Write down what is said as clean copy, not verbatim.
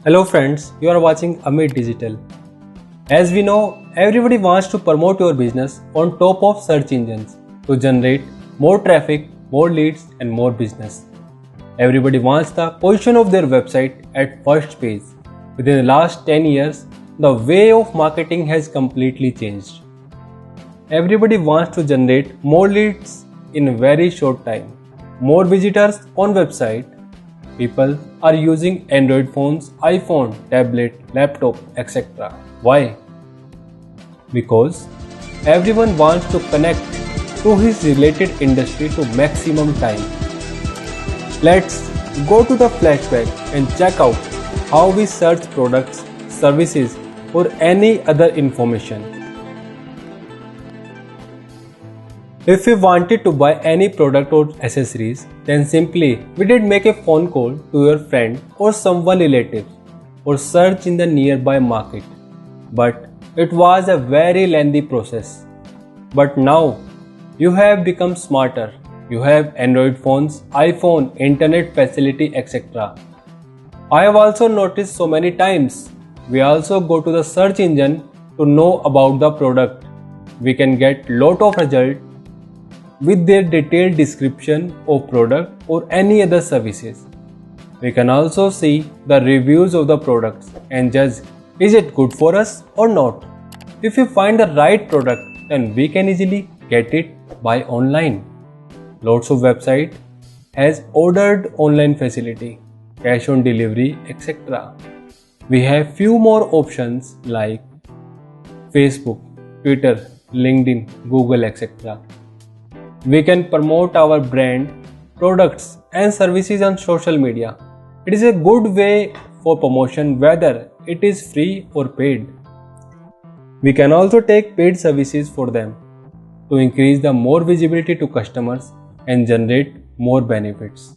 Hello friends, you are watching Amit Digital. As we know, everybody wants to promote your business on top of search engines to generate more traffic, more leads and more business. Everybody wants the position of their website at first page. Within the last 10 years, the way of marketing has completely changed. Everybody wants to generate more leads in a very short time, more visitors on website. People are using Android phones, iPhone, tablet, laptop, etc. Why? Because everyone wants to connect to his related industry to maximum time. Let's go to the flashback and check out how we search products, services or any other information. If we wanted to buy any product or accessories, then simply we did make a phone call to your friend or someone relative or search in the nearby market. But it was a very lengthy process. But now you have become smarter. You have Android phones, iPhone, internet facility, etc. I have also noticed so many times we also go to the search engine to know about the product. We can get lot of result with their detailed description of product or any other services. We can also see the reviews of the products and judge is it good for us or not. If we find the right product, then we can easily get it by online. Lots of website has ordered online facility, cash on delivery, etc. We have few more options like Facebook, Twitter, LinkedIn, Google, etc. We can promote our brand, products and services on social media. It is a good way for promotion whether it is free or paid. We can also take paid services for them to increase the more visibility to customers and generate more benefits.